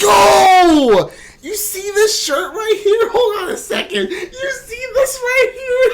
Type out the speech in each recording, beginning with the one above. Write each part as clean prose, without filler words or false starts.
go! You see this shirt right here? Hold on a second. You see this right here?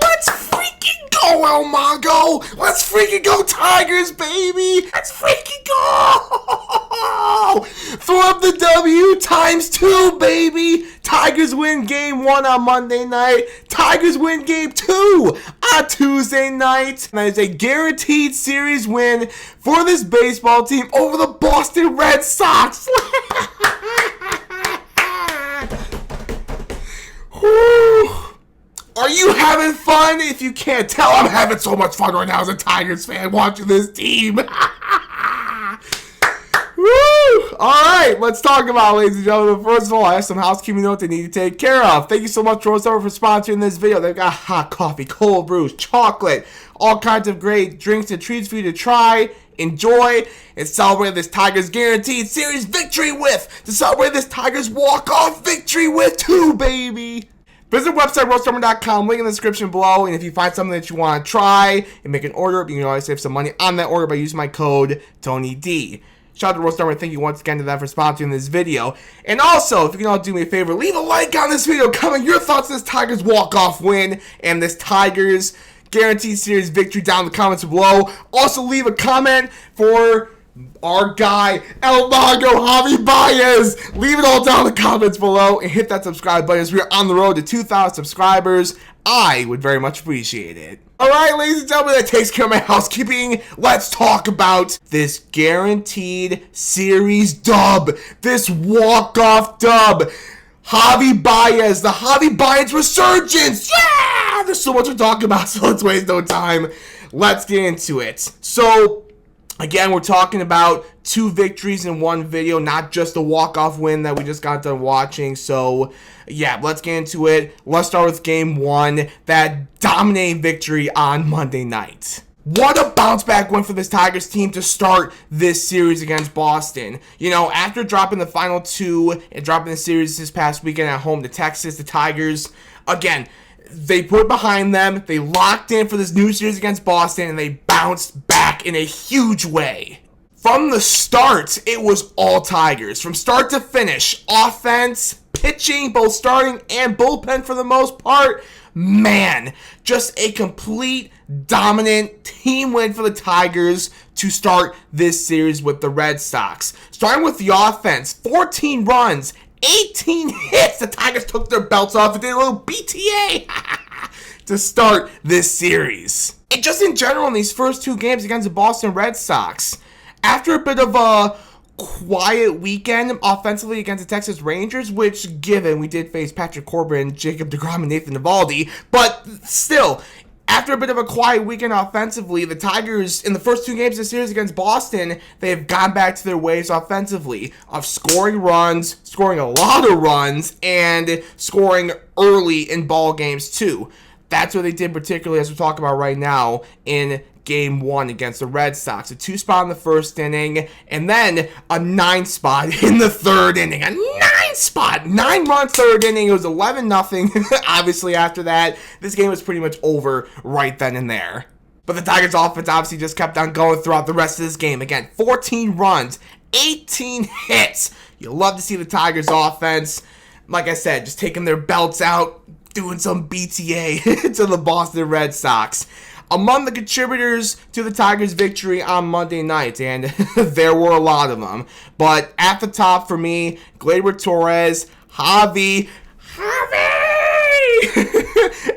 Let's freaking go, El Mago! Let's freaking go, Tigers, baby! Let's freaking go! Throw up the W ×2, baby! Tigers win game 1 on Monday night. Tigers win game 2 on Tuesday night. And that is a guaranteed series win for this baseball team over the Boston Red Sox. Are you having fun? If you can't tell, I'm having so much fun right now as a Tigers fan watching this team. Alright, let's talk about it, ladies and gentlemen. First of all, I have some housekeeping notes I need to take care of. Thank you so much, Rose Over, for sponsoring this video. They've got hot coffee, cold brews, chocolate, all kinds of great drinks and treats for you to try, enjoy, and celebrate this Tigers Guaranteed Series victory with. To celebrate this Tigers walk-off victory with too, baby. Visit the website, roastsummer.com, link in the description below, and if you find something that you want to try and make an order, you can always save some money on that order by using my code TonyD. Shout out to Roast Summer, thank you once again to them for sponsoring this video. And also, if you can all do me a favor, leave a like on this video, comment your thoughts on this Tigers walk-off win and this Tigers Guaranteed Series victory down in the comments below. Also, leave a comment for our guy, El Mago, Javier Baez. Leave it all down in the comments below and hit that subscribe button as we are on the road to 2,000 subscribers. I would very much appreciate it. Alright, ladies and gentlemen, that takes care of my housekeeping. Let's talk about this guaranteed series dub. This walk-off dub. Javier Baez, the Javier Baez resurgence. Yeah! There's so much to talk about, so let's waste no time. Let's get into it. So, again, we're talking about 2 victories in one video, not just a walk-off win that we just got done watching. So, yeah, let's get into it. Let's start with game 1, that dominating victory on Monday night. What a bounce-back win for this Tigers team to start this series against Boston. You know, after dropping the final 2 and dropping the series this past weekend at home to Texas, the Tigers, again, they put it behind them, they locked in for this new series against Boston, and they bounced back in a huge way. From the start, it was all Tigers. From start to finish, offense, pitching, both starting and bullpen for the most part. Man, just a complete dominant team win for the Tigers to start this series with the Red Sox. Starting with the offense, 14 runs, 18 hits. The Tigers took their belts off and did a little BTA to start this series. And just in general, in these first 2 games against the Boston Red Sox, after a bit of a quiet weekend offensively against the Texas Rangers, which, given we did face Patrick Corbin, Jacob deGrom, and Nathan Eovaldi, but still, after a bit of a quiet weekend offensively, the Tigers, in the first 2 games of the series against Boston, they have gone back to their ways offensively of scoring runs, scoring a lot of runs, and scoring early in ball games too. That's what they did particularly, as we're talking about right now, in Game 1 against the Red Sox. A 2 spot in the first inning, and then a 9 spot in the third inning. A 9 spot! 9-run third inning. It was 11-0. Obviously, after that, this game was pretty much over right then and there. But the Tigers' offense obviously just kept on going throughout the rest of this game. Again, 14 runs, 18 hits. You love to see the Tigers' offense, like I said, just taking their belts out, doing some BTA to the Boston Red Sox. Among the contributors to the Tigers' victory on Monday night, and there were a lot of them, but at the top for me, Gleyber Torres, Javi,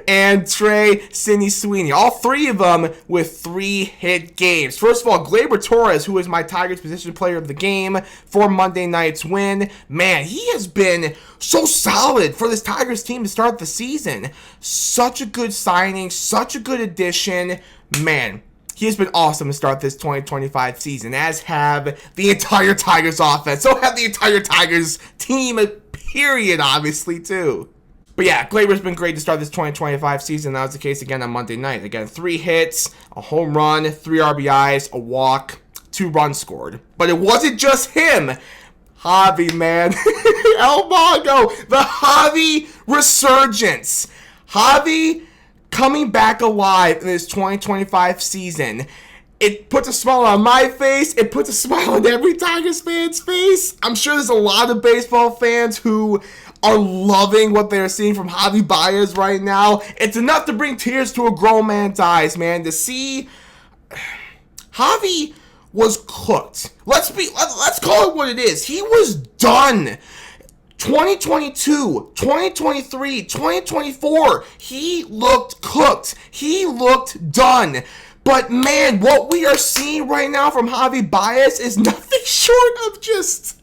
and Trey Sidney Sweeney. All 3 of them with 3-hit games. First of all, Gleyber Torres, who is my Tigers position player of the game for Monday night's win. Man, he has been so solid for this Tigers team to start the season. Such a good signing, such a good addition. Man, he has been awesome to start this 2025 season, as have the entire Tigers offense. So have the entire Tigers team, period, obviously, too. But yeah, Gleyber's been great to start this 2025 season. That was the case again on Monday night. Again, 3 hits, a home run, 3 RBIs, a walk, 2 runs scored. But it wasn't just him. Javi, man. El Mago, the Javi resurgence. Javi coming back alive in this 2025 season. It puts a smile on my face. It puts a smile on every Tigers fan's face. I'm sure there's a lot of baseball fans who are loving what they're seeing from Javi Baez right now. It's enough to bring tears to a grown man's eyes, man. To see Javi was cooked. Let's call it what it is. He was done. 2022, 2023, 2024, he looked cooked. He looked done. But man, what we are seeing right now from Javi Baez is nothing short of just...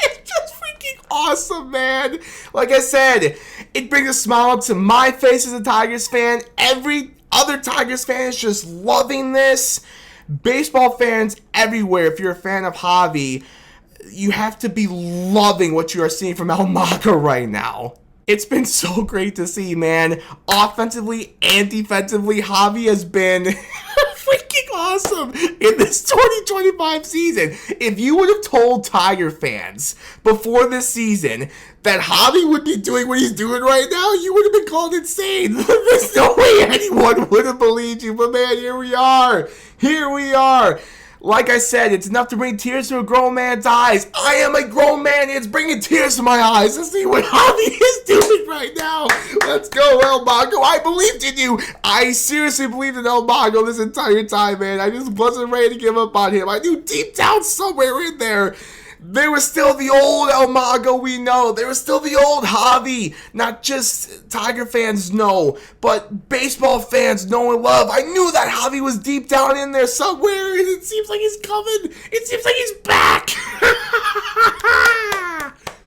it's just freaking awesome, man. Like I said, it brings a smile to my face as a Tigers fan. Every other Tigers fan is just loving this. Baseball fans everywhere, if you're a fan of Javi, you have to be loving what you are seeing from El Maga right now. It's been so great to see, man. Offensively and defensively, Javi has been freaking awesome in this 2025 season. If you would have told Tiger fans before this season that Javi would be doing what he's doing right now, you would have been called insane. There's no way anyone would have believed you. But man, here we are. Here we are. Like I said, it's enough to bring tears to a grown man's eyes. I am a grown man. It's bringing tears to my eyes to see what Javi is doing right now. Let's go, El Mago. I believed in you. I seriously believed in El Mago this entire time, man. I just wasn't ready to give up on him. I knew deep down somewhere in there was still the old El Mago we know. There was still the old Javi. Not just Tiger fans know, but baseball fans know and love. I knew that Javi was deep down in there somewhere, and it seems like he's coming. It seems like he's back.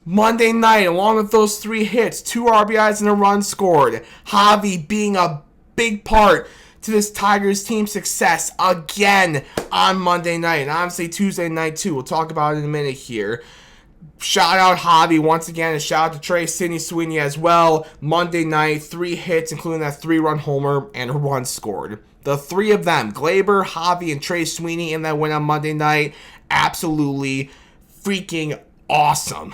Monday night, along with those 3 hits, 2 RBIs and a run scored. Javi being a big part to this Tigers team success again on Monday night, and obviously Tuesday night too. We'll talk about it in a minute here. Shout out Javi once again, and shout out to Trey Sidney Sweeney as well. Monday night, 3 hits, including that 3-run homer and a run scored. The 3 of them, Glaber, Javi, and Trey Sweeney in that win on Monday night, absolutely freaking awesome.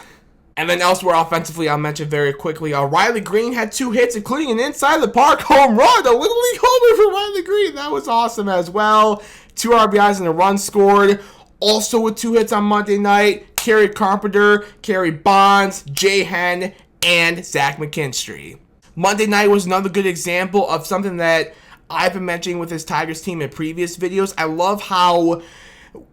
And then elsewhere offensively, I'll mention very quickly, Riley Green had 2 hits, including an inside the park home run, a Little League homer for Riley Green. That was awesome as well. 2 RBIs and a run scored. Also with 2 hits on Monday night, Kerry Carpenter, Kerry Bonds, Jay Henn, and Zach McKinstry. Monday night was another good example of something that I've been mentioning with this Tigers team in previous videos. I love how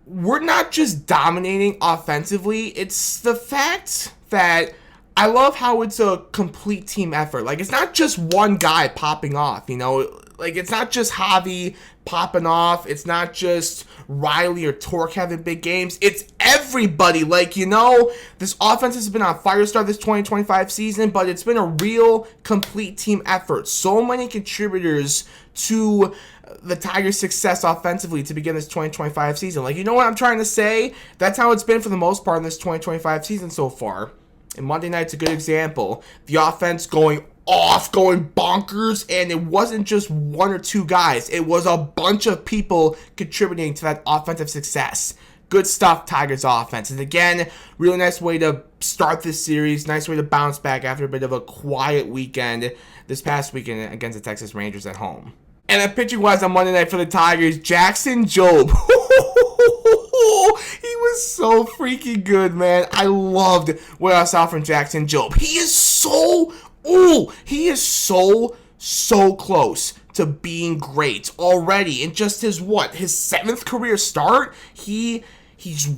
we're not just dominating offensively. It's the fact that I love how it's a complete team effort. Like, it's not just one guy popping off, you know? Like, it's not just Javi popping off. It's not just Riley or Torque having big games. It's everybody. Like, you know, this offense has been on fire start this 2025 season, but it's been a real complete team effort. So many contributors to the Tigers' success offensively to begin this 2025 season. Like, you know what I'm trying to say? That's how it's been for the most part in this 2025 season so far. And Monday night's a good example. The offense going off, going bonkers, and it wasn't just 1 or 2 guys. It was a bunch of people contributing to that offensive success. Good stuff, Tigers offense. And again, really nice way to start this series. Nice way to bounce back after a bit of a quiet weekend this past weekend against the Texas Rangers at home. And then pitching-wise on Monday night for the Tigers, Jackson Jobe. He was so freaking good, man. I loved what I saw from Jackson Jobe. He is so close to being great already. In just his 7th career start? He's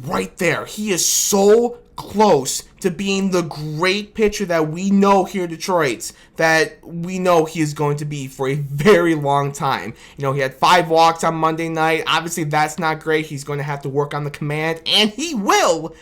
right there. He is so close to being the great pitcher that we know here in Detroit, that we know he is going to be for a very long time. You know, he had 5 walks on Monday night. Obviously, that's not great. He's going to have to work on the command, and he will.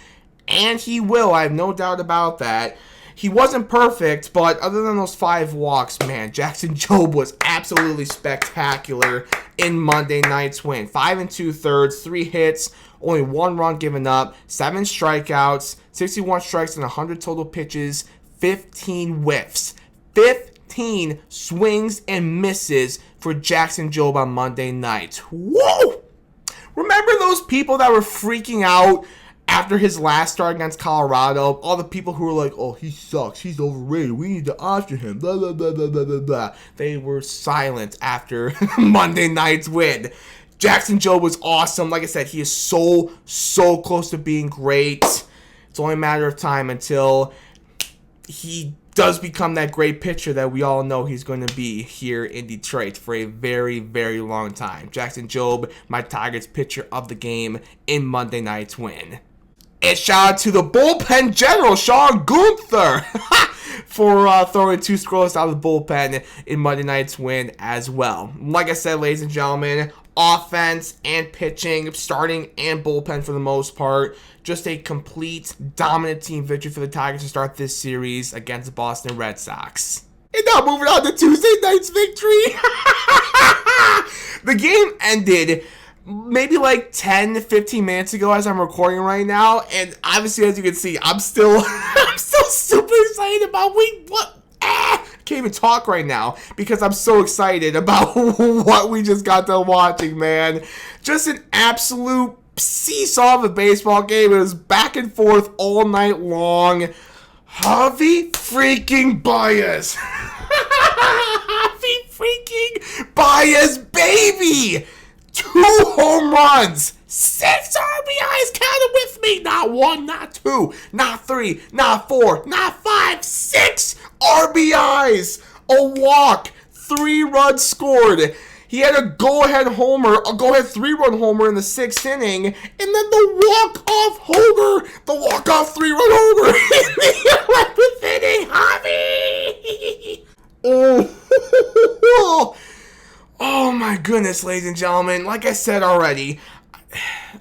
I have no doubt about that. He wasn't perfect, but other than those 5 walks, man, Jackson Jobe was absolutely spectacular in Monday night's win. 5 2/3, 3 hits, only 1 run given up, 7 strikeouts, 61 strikes and 100 total pitches, 15 whiffs, 15 swings and misses for Jackson Jobe on Monday night. Whoa! Remember those people that were freaking out after his last start against Colorado? All the people who were like, oh, he sucks, he's overrated, we need to option him, blah, blah, blah, blah, blah, blah, blah. They were silent after Monday night's win. Jackson Jobe was awesome. Like I said, he is so close to being great. It's only a matter of time until he does become that great pitcher that we all know he's going to be here in Detroit for a very long time. Jackson Jobe, my Tigers pitcher of the game in Monday night's win. And shout out to the bullpen general, Sean Gunther, for throwing 2 scoreless out of the bullpen in Monday night's win as well. Like I said, ladies and gentlemen, offense and pitching, starting and bullpen for the most part, just a complete dominant team victory for the Tigers to start this series against the Boston Red Sox. And now moving on to Tuesday night's victory. The game ended maybe like 10 to 15 minutes ago as I'm recording right now, and obviously, as you can see, I'm still super excited about can't even talk right now because I'm so excited about what we just got done watching, man. Just an absolute seesaw of a baseball game. It was back and forth all night long. Javi freaking Baez. Javi freaking Baez, baby! 2 home runs, 6 RBIs, count it with me. Not 1, not 2, not 3, not 4, not 5, 6 RBIs. A walk, 3 runs scored. He had a go-ahead 3-run homer in the 6th inning, and then the walk-off 3-run homer in the 11th inning. Javi! Oh my goodness, ladies and gentlemen. Like I said already,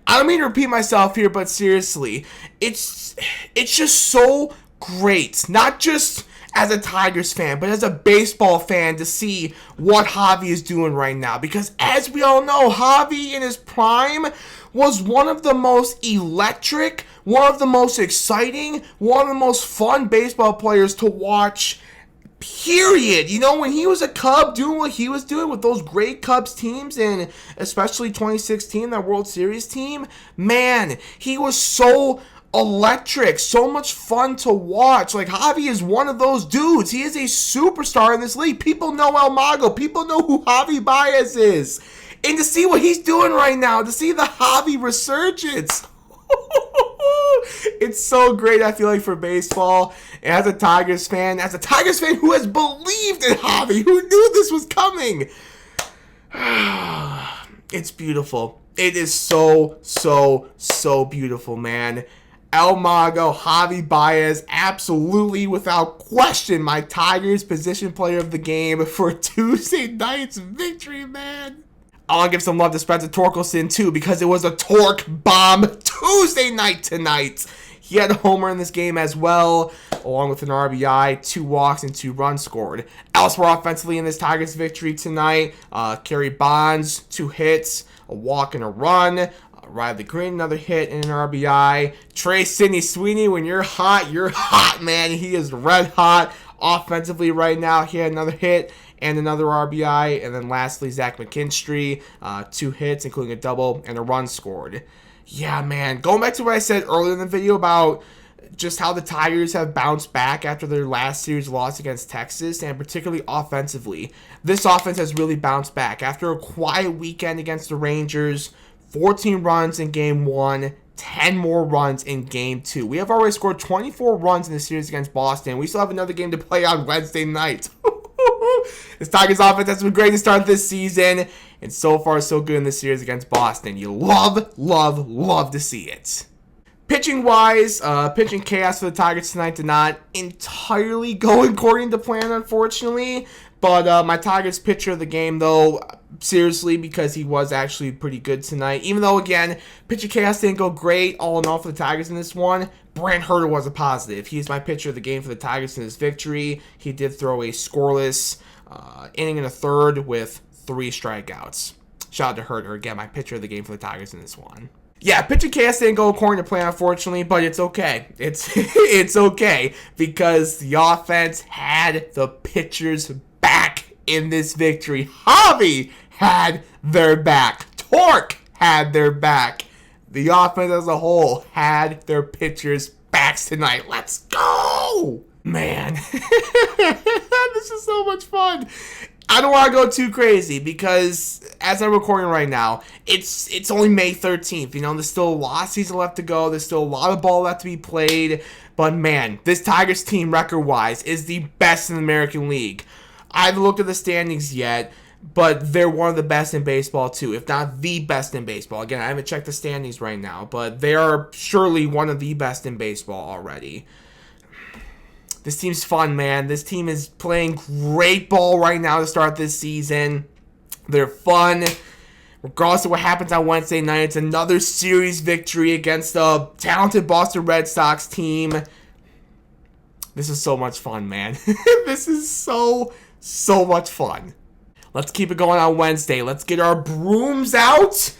I don't mean to repeat myself here, but seriously, it's just so great. Not just as a Tigers fan, but as a baseball fan to see what Javi is doing right now. Because as we all know, Javi in his prime was one of the most electric, one of the most exciting, one of the most fun baseball players to watch. Period. You know, when he was a Cub doing what he was doing with those great Cubs teams, and especially 2016, that World Series team, man, he was so electric, so much fun to watch. Like, Javi is one of those dudes. He is a superstar in this league. People know El Mago. People know who Javi Baez is. And to see what he's doing right now, to see the Javi resurgence, it's so great, I feel like, for baseball. And as a Tigers fan who has believed in Javi, who knew this was coming, it's beautiful. It is so beautiful, man. El Mago, Javi Baez, absolutely, without question, my Tigers position player of the game for Tuesday night's victory, man. I want to give some love to Spencer Torkelson, too, because it was a torque bomb Tuesday night tonight. He had a homer in this game as well, along with an RBI, 2 walks, and 2 runs scored. Elsewhere offensively in this Tigers victory tonight, Kerry Bonds, 2 hits, a walk and a run. Riley Green, another hit and an RBI. Trey Sidney Sweeney, when you're hot, man. He is red hot offensively right now. He had another hit and another RBI. And then lastly, Zach McKinstry, 2 hits, including a double and a run scored. Yeah, man. Going back to what I said earlier in the video about just how the Tigers have bounced back after their last series loss against Texas, and particularly offensively. This offense has really bounced back. After a quiet weekend against the Rangers, 14 runs in Game 1, 10 more runs in Game 2. We have already scored 24 runs in the series against Boston. We still have another game to play on Wednesday night. This Tigers offense has been great to start this season, and so far so good in this series against Boston. You love to see it. Pitching-wise, pitching chaos for the Tigers tonight did not entirely go according to plan, unfortunately. But my Tigers pitcher of the game, though, seriously, because he was actually pretty good tonight. Even though, again, pitching chaos didn't go great all in all for the Tigers in this one, Brant Herter was a positive. He's my pitcher of the game for the Tigers in this victory. He did throw a scoreless inning and a third with 3 strikeouts. Shout out to Herter, again, my pitcher of the game for the Tigers in this one. Yeah, pitching chaos didn't go according to plan, unfortunately, but it's okay. It's okay because the offense had the pitchers back in this victory. Javi had their back. Torque had their back. The offense as a whole had their pitchers' backs tonight. Let's go! Man, this is so much fun. I don't want to go too crazy because as I'm recording right now, it's only May 13th. You know, there's still a lot of season left to go. There's still a lot of ball left to be played. But man, this Tigers team record-wise is the best in the American League. I haven't looked at the standings yet, but they're one of the best in baseball too, if not the best in baseball. Again, I haven't checked the standings right now, but they are surely one of the best in baseball already. This team's fun, man. This team is playing great ball right now to start this season. They're fun. Regardless of what happens on Wednesday night, it's another series victory against a talented Boston Red Sox team. This is so much fun, man. This is so much fun. Let's keep it going on Wednesday. Let's get our brooms out.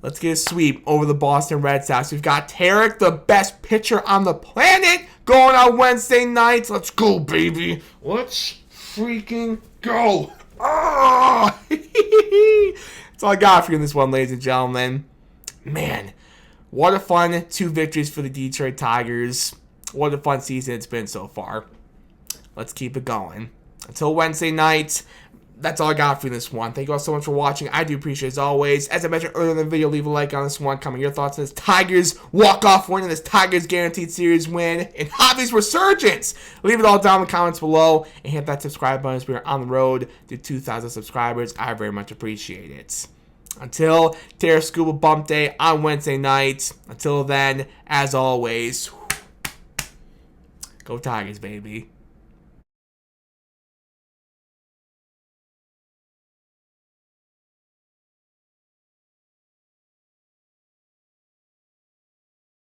Let's get a sweep over the Boston Red Sox. We've got Tarek, the best pitcher on the planet, going on Wednesday nights. Let's go, baby. Let's freaking go. Oh! That's all I got for you in this one, ladies and gentlemen. Man, what a fun 2 victories for the Detroit Tigers. What a fun season it's been so far. Let's keep it going. Until Wednesday night, that's all I got for you in this one. Thank you all so much for watching. I do appreciate it as always. As I mentioned earlier in the video, leave a like on this one. Comment your thoughts on this Tigers walk-off win and this Tigers guaranteed series win and Javi's resurgence. Leave it all down in the comments below and hit that subscribe button as we are on the road to 2,000 subscribers. I very much appreciate it. Until Terra Scuba Bump Day on Wednesday night. Until then, as always, go Tigers, baby.